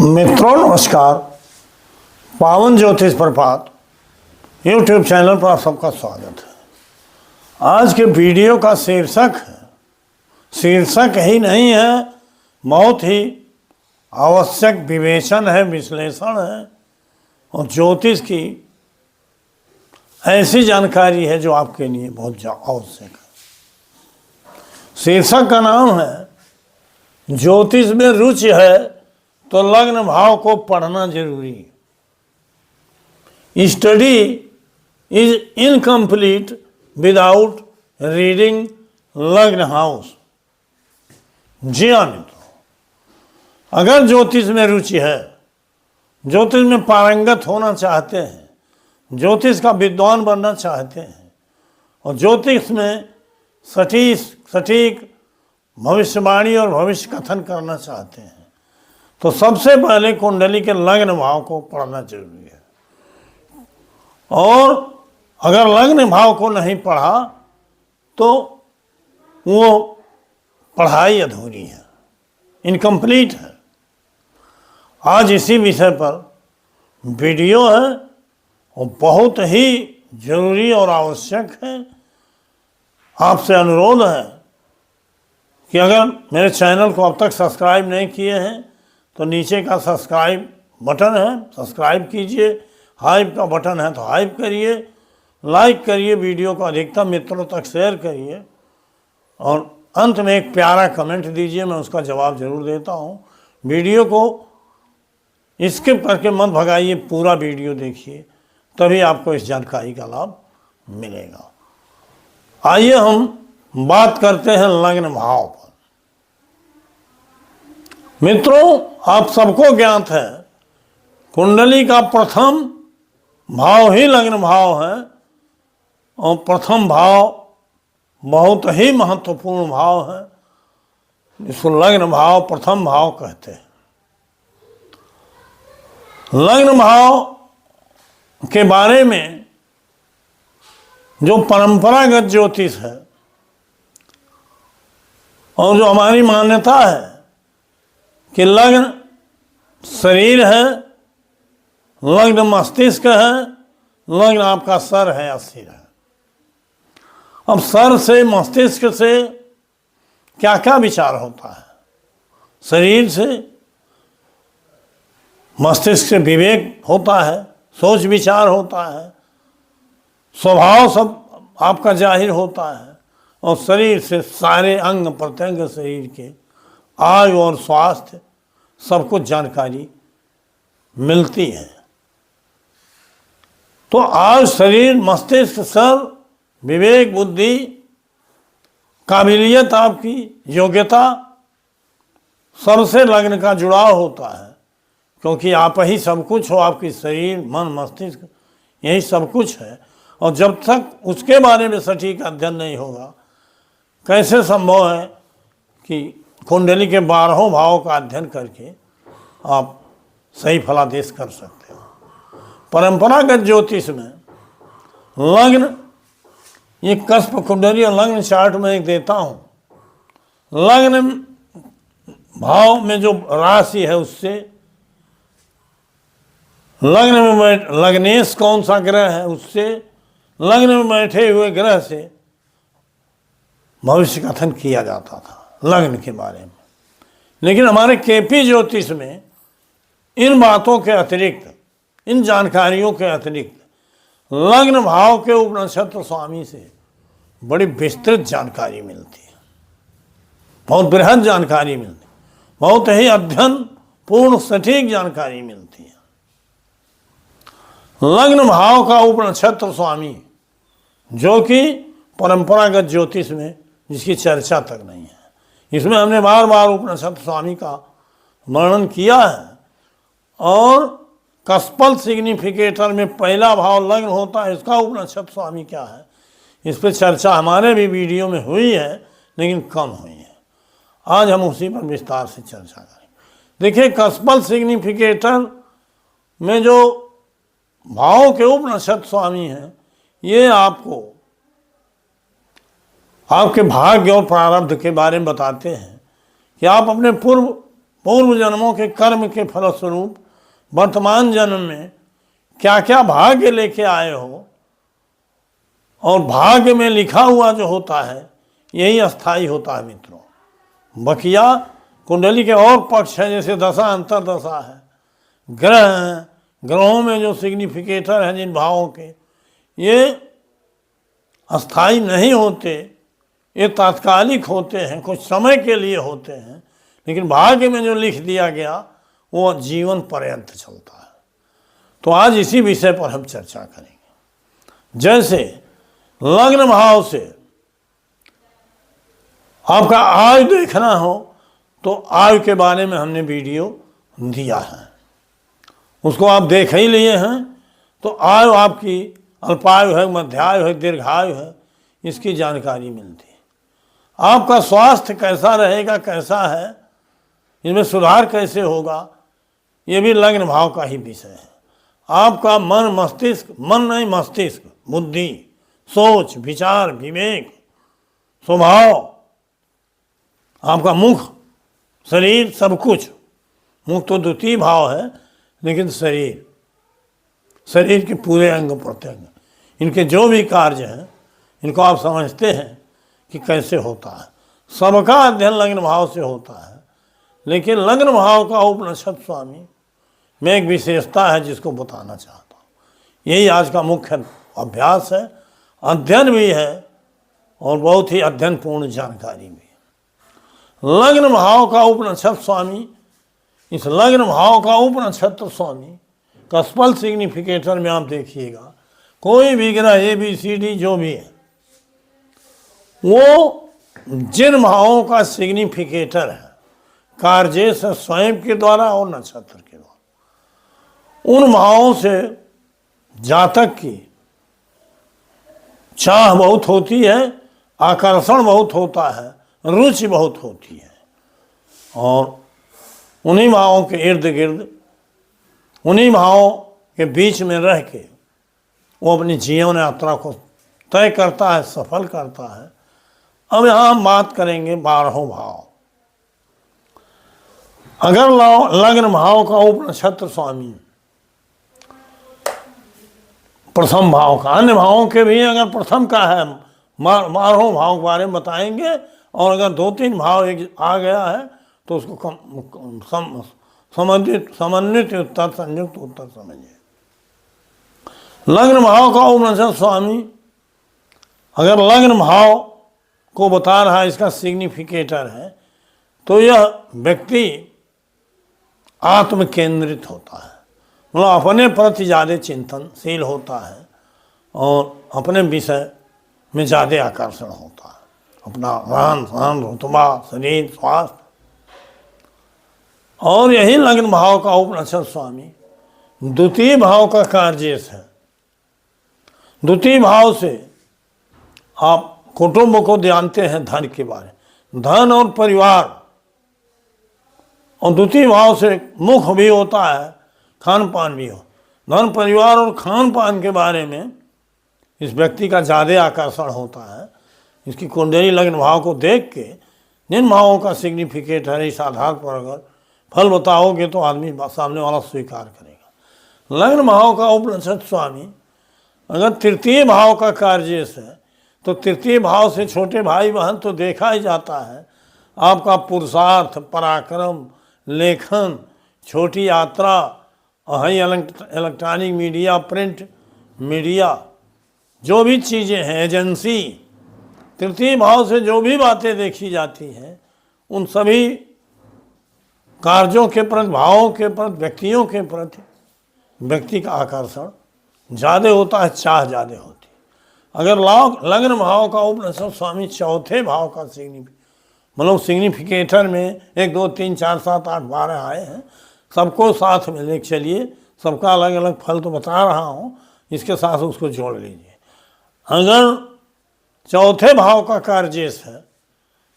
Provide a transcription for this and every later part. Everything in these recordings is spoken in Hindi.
मित्रों नमस्कार। पावन ज्योतिष प्रभात यूट्यूब चैनल पर आप सबका स्वागत है। आज के वीडियो का शीर्षक ही नहीं है, बहुत ही आवश्यक विवेचन है, विश्लेषण है और ज्योतिष की ऐसी जानकारी है जो आपके लिए बहुत आवश्यक है। शीर्षक का नाम है ज्योतिष में रुचि है तो लग्न भाव को पढ़ना जरूरी है। Study is incomplete without reading लग्न हाउस। जी हाँ मित्रों, अगर ज्योतिष में रुचि है, ज्योतिष में पारंगत होना चाहते हैं, ज्योतिष का विद्वान बनना चाहते हैं और ज्योतिष में सटीक भविष्यवाणी और भविष्य कथन करना चाहते हैं तो सबसे पहले कुंडली के लग्न भाव को पढ़ना जरूरी है। और अगर लग्न भाव को नहीं पढ़ा तो वो पढ़ाई अधूरी है, इनकम्प्लीट है। आज इसी विषय पर वीडियो है और बहुत ही जरूरी और आवश्यक है। आपसे अनुरोध है कि अगर मेरे चैनल को अब तक सब्सक्राइब नहीं किए हैं तो नीचे का सब्सक्राइब बटन है, सब्सक्राइब कीजिए। हाइप का बटन है तो हाइप करिए, लाइक करिए, वीडियो को अधिकतम मित्रों तक शेयर करिए और अंत में एक प्यारा कमेंट दीजिए, मैं उसका जवाब जरूर देता हूँ। वीडियो को स्किप करके मत भगाइए, पूरा वीडियो देखिए, तभी आपको इस जानकारी का लाभ मिलेगा। आइए हम बात करते हैं लग्न भाव पर। मित्रों, आप सबको ज्ञात है कुंडली का प्रथम भाव ही लग्न भाव है और प्रथम भाव बहुत ही महत्वपूर्ण भाव है, जिसको लग्न भाव प्रथम भाव कहते हैं। लग्न भाव के बारे में जो परंपरागत ज्योतिष है और जो हमारी मान्यता है कि लग्न शरीर है, लग्न मस्तिष्क है, लग्न आपका सर है या सिर है। अब सर से मस्तिष्क से क्या क्या विचार होता है, शरीर से मस्तिष्क से विवेक होता है, सोच विचार होता है, स्वभाव सब आपका जाहिर होता है और शरीर से सारे अंग प्रत्यंग शरीर के आयु और स्वास्थ्य सब कुछ जानकारी मिलती है। तो आज शरीर, मस्तिष्क, सर, विवेक, बुद्धि, काबिलियत, आपकी योग्यता, सबसे लग्न का जुड़ाव होता है, क्योंकि आप ही सब कुछ हो। आपकी शरीर, मन, मस्तिष्क यही सब कुछ है और जब तक उसके बारे में सटीक अध्ययन नहीं होगा, कैसे संभव है कि कुंडली के 12 भावों का अध्ययन करके आप सही फलादेश कर सकते हो। परंपरागत ज्योतिष में लग्न, ये कस्प कुंडली और लग्न चार्ट में एक देता हूँ। लग्न भाव में जो राशि है उससे, लग्न में लग्नेश कौन सा ग्रह है उससे, लग्न में बैठे हुए ग्रह से भविष्य कथन किया जाता था लग्न के बारे में। लेकिन हमारे केपी ज्योतिष में इन बातों के अतिरिक्त, इन जानकारियों के अतिरिक्त लग्न भाव के उपनक्षत्र स्वामी से बड़ी विस्तृत जानकारी मिलती है, बहुत बृहद जानकारी मिलती है, बहुत ही अध्ययन पूर्ण सटीक जानकारी मिलती है। लग्न भाव का उपनक्षत्र स्वामी, जो कि परंपरागत ज्योतिष में जिसकी चर्चा तक नहीं है, इसमें हमने बार बार उपनक्षत्र स्वामी का वर्णन किया है। और कस्पल सिग्निफिकेटर में पहला भाव लग्न होता है, इसका उपनक्षत्र स्वामी क्या है, इस पर चर्चा हमारे भी वीडियो में हुई है, लेकिन कम हुई है। आज हम उसी पर विस्तार से चर्चा करेंगे। देखिए, कस्पल सिग्निफिकेटर में जो भाव के उपनक्षत्र स्वामी हैं, ये आपको आपके भाग्य और प्रारब्ध के बारे में बताते हैं कि आप अपने पूर्व पूर्व जन्मों के कर्म के फलस्वरूप वर्तमान जन्म में क्या क्या भाग्य लेके आए हो, और भाग्य में लिखा हुआ जो होता है यही अस्थाई होता है मित्रों। बकिया कुंडली के और पक्ष है, जैसे दशा अंतरदशा है, ग्रह हैं, ग्रहों में जो सिग्निफिकेटर हैं जिन भावों के, ये अस्थाई नहीं होते, ये तात्कालिक होते हैं, कुछ समय के लिए होते हैं, लेकिन भाग्य में जो लिख दिया गया वो जीवन पर्यंत चलता है। तो आज इसी विषय पर हम चर्चा करेंगे। जैसे लग्न भाव से आपका आयु देखना हो तो आयु के बारे में हमने वीडियो दिया है, उसको आप देख ही लिए हैं। तो आयु आपकी अल्पायु है, मध्यायु है, दीर्घायु है, इसकी जानकारी मिलती है। आपका स्वास्थ्य कैसा रहेगा, कैसा है, इसमें सुधार कैसे होगा, ये भी लग्न भाव का ही विषय है। आपका मन मस्तिष्क, मन नहीं मस्तिष्क, बुद्धि, सोच, विचार, विवेक, स्वभाव, आपका मुख, शरीर, सब कुछ। मुख तो द्वितीय भाव है, लेकिन शरीर के पूरे अंग प्रत्यंग, इनके जो भी कार्य हैं, इनको आप समझते हैं कि कैसे होता है। सबका अध्ययन लग्न भाव से होता है, लेकिन लग्न भाव का उपनिषद स्वामी में एक विशेषता है जिसको बताना चाहता हूँ। यही आज का मुख्य अभ्यास है, अध्ययन भी है, और बहुत ही अध्ययनपूर्ण जानकारी भी है। लग्न भाव का उपनिषद स्वामी, इस लग्न भाव का उपनक्षत्र स्वामी का स्पेल सिग्निफिकेटर में आप देखिएगा, कोई भी ग्रह ABCD जो भी है, वो जिन भावों का सिग्निफिकेटर है, कार्य से स्वयं के द्वारा और नक्षत्र के द्वारा, उन भावों से जातक की चाह बहुत होती है, आकर्षण बहुत होता है, रुचि बहुत होती है, और उन्हीं भावों के इर्द गिर्द, उन्हीं भावों के बीच में रह के वो अपनी जीवन यात्रा को तय करता है, सफल करता है। अब यहाँ हम बात करेंगे 12 भाव। अगर लग्न भाव का उपनक्षत्र स्वामी प्रथम भाव का, अन्य भावों के भी अगर प्रथम का है, 12 भाव के बारे में बताएंगे, और अगर 2-3 भाव एक आ गया है तो उसको समन्वित उत्तर, संयुक्त उत्तर समझिए। लग्न भाव का उपनिषद स्वामी अगर लग्न भाव को बता रहा है, इसका सिग्निफिकेटर है, तो यह व्यक्ति आत्म केंद्रित होता है, मतलब अपने प्रति ज़्यादा चिंतनशील होता है, और अपने विषय में ज़्यादा आकर्षण होता है, अपना रहन सहन, रुतबा, शरीर, स्वास्थ्य। और यही लग्न भाव का उपनिषद स्वामी द्वितीय भाव का कार्य है। द्वितीय भाव से आप कुटुंब को जानते हैं, धन के बारे, धन और परिवार, और द्वितीय भाव से मुख भी होता है, खान पान भी हो। धन, परिवार और खान पान के बारे में इस व्यक्ति का ज़्यादा आकर्षण होता है। इसकी कुंडली लग्न भाव को देख के जिन भावों का सिग्निफिकेट है, इस आधार पर अगर फल बताओगे तो आदमी सामने वाला स्वीकार करेगा। लग्न भाव का उपनिषद स्वामी अगर तृतीय भाव का कार्य है, तो तृतीय भाव से छोटे भाई बहन तो देखा ही जाता है। आपका पुरुषार्थ, पराक्रम, लेखन, छोटी यात्रा, high electronic media, print media, जो भी चीज़ें हैं, एजेंसी, तृतीय भाव से जो भी बातें देखी जाती हैं, उन सभी कार्यों के प्रति, भावों के प्रति, व्यक्तियों के प्रति व्यक्ति का आकर्षण ज़्यादा होता है, चाह ज़्यादा होती है। अगर लग्न भाव का उपनिषद स्वामी चौथे भाव का मतलब सिग्निफिकेटर में 1, 2, 3, 4, 7, 8, 12 आए हैं, सबको साथ में लेके चलिए, सबका अलग अलग फल तो बता रहा हूँ, इसके साथ उसको जोड़ लीजिए। अगर चौथे भाव का कार्य है,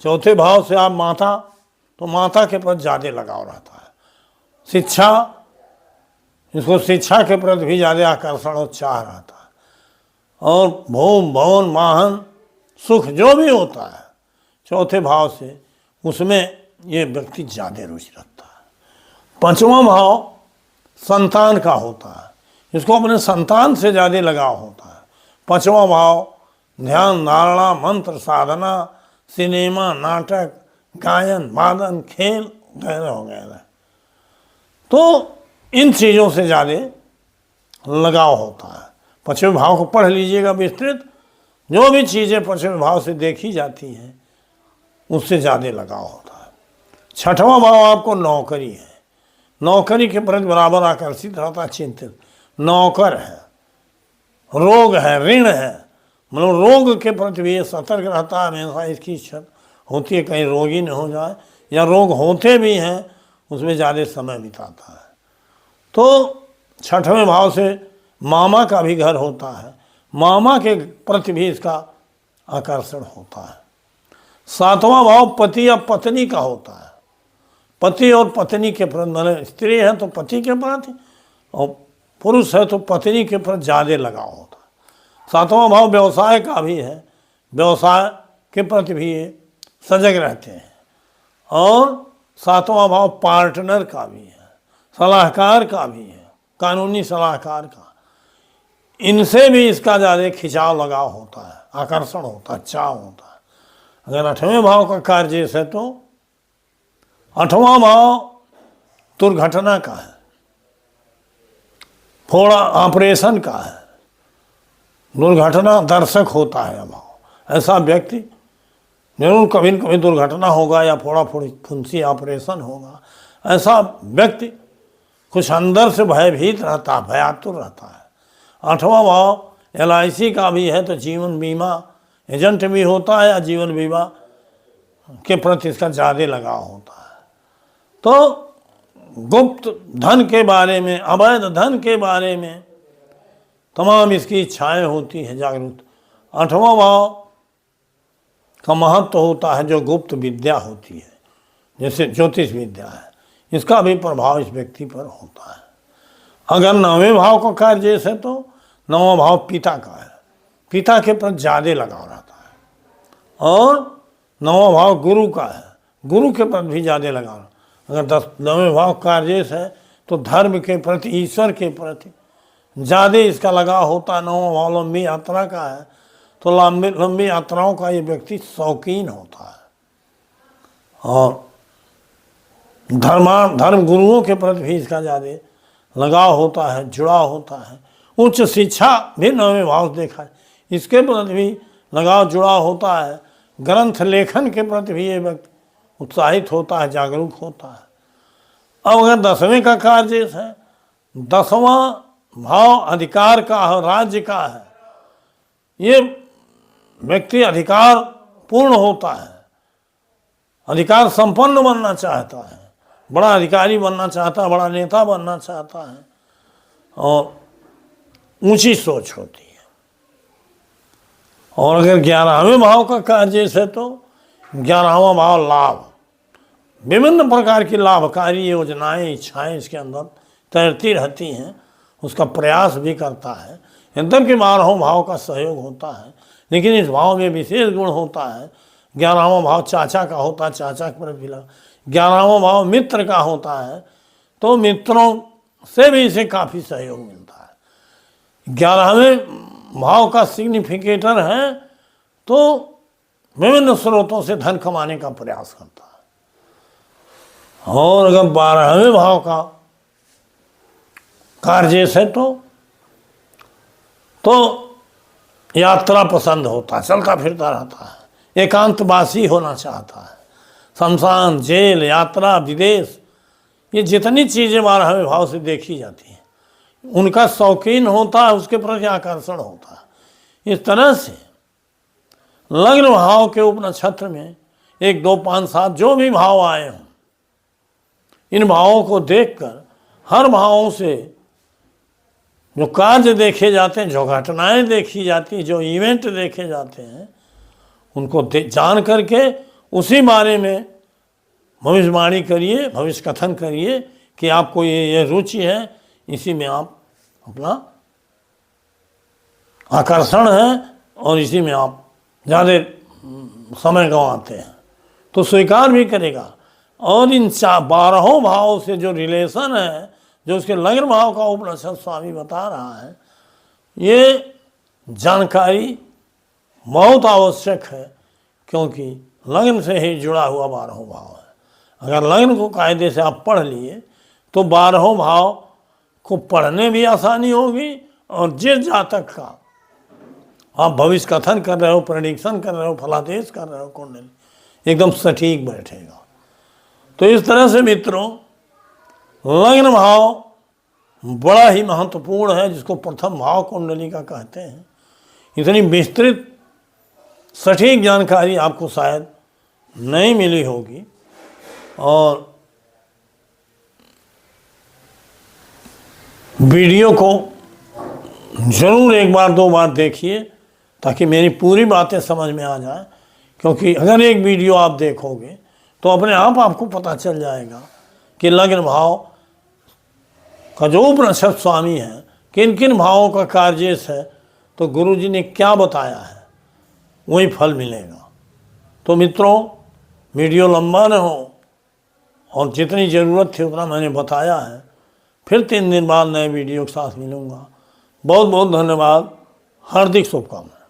चौथे भाव से आप माता, तो माता के प्रति ज़्यादा लगाव रहता है। शिक्षा, इसको शिक्षा के प्रति भी ज़्यादा आकर्षण और चाह रहता है। और भोग, भवन, वाहन, सुख जो भी होता है चौथे भाव से, उसमें ये व्यक्ति ज़्यादा रुचि रखता है। पांचवा भाव संतान का होता है, इसको अपने संतान से ज़्यादा लगाव होता है। पांचवा भाव ध्यान, धारणा, मंत्र, साधना, सिनेमा, नाटक, गायन, वादन, खेल वगैरह वगैरह। तो इन चीज़ों से ज़्यादा लगाव होता है। पांचवें भाव को पढ़ लीजिएगा विस्तृत, जो भी चीज़ें पांचवें भाव से देखी जाती हैं उससे ज़्यादा लगाव होता है। छठवां भाव आपको नौकरी है, नौकरी के प्रति बराबर आकर्षित रहता है, चिंतित। नौकर है, रोग है, ऋण है, मतलब रोग के प्रति भी सतर्क रहता है, हमेशा इसकी इच्छा होती है कहीं रोगी न हो जाए, या रोग होते भी हैं उसमें ज़्यादा समय बिताता है। तो छठवें भाव से मामा का भी घर होता है, मामा के प्रति भी इसका आकर्षण होता है। सातवां भाव पति या पत्नी का होता है, पति और पत्नी के प्रति, मतलब स्त्री है तो पति के प्रति और पुरुष है तो पत्नी के प्रति ज़्यादा लगाव होता है। सातवां भाव व्यवसाय का भी है, व्यवसाय के प्रति भी ये सजग रहते हैं। और सातवां भाव पार्टनर का भी है, सलाहकार का भी है, कानूनी सलाहकार का, इनसे भी इसका ज़्यादा खिंचाव लगाव होता है, आकर्षण होता है, चाव होता है। अगर आठवें भाव का कार्य है तो आठवां भाव दुर्घटना का है, फोड़ा ऑपरेशन का है, दुर्घटना दर्शक होता है भाव। ऐसा व्यक्ति जरूर कभी न कभी दुर्घटना होगा या फोड़ा फोड़ी फुंसी ऑपरेशन होगा। ऐसा व्यक्ति कुछ अंदर से भयभीत रहता है, भयातुर रहता है। आठवां भाव LIC का भी है तो जीवन बीमा एजेंट भी होता है, या जीवन बीमा के प्रति इसका ज़्यादा लगाव होता है। तो गुप्त धन के बारे में, अवैध धन के बारे में तमाम इसकी इच्छाएं होती हैं जागरूक। आठवां भाव का महत्व होता है जो गुप्त विद्या होती है, जैसे ज्योतिष विद्या है, इसका भी प्रभाव इस व्यक्ति पर होता है। अगर नौवें भाव का कार्य है तो नौवां भाव पिता का है, पिता के प्रति ज़्यादा लगाव रहता है। और नौवां भाव गुरु का है, गुरु के प्रति भी ज़्यादा लगाव। अगर नौवें भाव कार्य है तो धर्म के प्रति, ईश्वर के प्रति ज़्यादा इसका लगाव होता है। नौवां भाव लंबी यात्रा का है तो लंबी यात्राओं का ये व्यक्ति शौकीन होता है। और धर्म गुरुओं के प्रति भी इसका ज़्यादा लगाव होता है, जुड़ाव होता है। उच्च शिक्षा भी नौवें भाव देखा है, इसके प्रति भी लगाव जुड़ाव होता है। ग्रंथ लेखन के प्रति भी ये व्यक्ति उत्साहित होता है, जागरूक होता है। अब अगर दसवें का कार्य है, दसवां भाव अधिकार का है, राज्य का है, ये व्यक्ति अधिकार पूर्ण होता है, अधिकार संपन्न बनना चाहता है, बड़ा अधिकारी बनना चाहता है, बड़ा नेता बनना चाहता है, और ऊंची सोच होती है। और अगर 11वें भाव का कार्य है तो 11वां भाव लाभ, विभिन्न प्रकार की लाभकारी योजनाएं, इच्छाएं इसके अंदर तैरती रहती हैं, उसका प्रयास भी करता है। यद्यपि कि 12वां भाव का सहयोग होता है, लेकिन इस भाव में विशेष गुण होता है। 11वां भाव चाचा का होता है, चाचा के प्रति लगा। 11वां भाव मित्र का होता है तो मित्रों से भी इसे काफ़ी सहयोग मिलता है। 11वें भाव का सिग्निफिकेटर है तो विभिन्न स्रोतों से धन कमाने का प्रयास करता है। और अगर 12वें भाव का कार्य है तो यात्रा पसंद होता है, चलता फिरता रहता है, एकांतवासी होना चाहता है। शमशान, जेल, यात्रा, विदेश, ये जितनी चीज़ें 12वें भाव से देखी जाती हैं उनका शौकीन होता है, उसके प्रति आकर्षण होता है। इस तरह से लग्न भाव के उपनक्षत्र में 1, 2, 5, 7 जो भी भाव आए हों, इन भावों को देखकर हर भावों से जो कार्य देखे जाते हैं, जो घटनाएं देखी जाती हैं, जो इवेंट देखे जाते हैं, उनको जान करके उसी बारे में भविष्यवाणी करिए, भविष्य कथन करिए कि आपको ये रुचि है, इसी में आप अपना आकर्षण है और इसी में आप ज़्यादा समय गंवाते हैं, तो स्वीकार भी करेगा। और इन 12 भाव से जो रिलेशन है, जो उसके लग्न भाव का उपनिषद स्वामी बता रहा है, ये जानकारी बहुत आवश्यक है, क्योंकि लग्न से ही जुड़ा हुआ 12 भाव है। अगर लग्न को कायदे से आप पढ़ लिए तो 12 भाव को पढ़ने भी आसानी होगी, और जिस जातक का आप भविष्य कथन कर रहे हो, प्रेडिक्शन कर रहे हो, फलादेश कर रहे हो, कुंडली एकदम सटीक बैठेगा। तो इस तरह से मित्रों, लग्न भाव बड़ा ही महत्वपूर्ण है, जिसको प्रथम भाव कुंडली का कहते हैं। इतनी विस्तृत सटीक जानकारी आपको शायद नहीं मिली होगी, और वीडियो को जरूर एक बार 2 बार देखिए, ताकि मेरी पूरी बातें समझ में आ जाए। क्योंकि अगर एक वीडियो आप देखोगे तो अपने आप आपको पता चल जाएगा कि लग्न भाव का जो उपनिषद स्वामी है, किन किन भावों का कार्येश है, तो गुरु जी ने क्या बताया है, वही फल मिलेगा। तो मित्रों, वीडियो लंबा न हो, और जितनी ज़रूरत थी उतना मैंने बताया है। फिर 3 दिन बाद नए वीडियो के साथ मिलूँगा। बहुत बहुत धन्यवाद। हार्दिक शुभकामनाएं।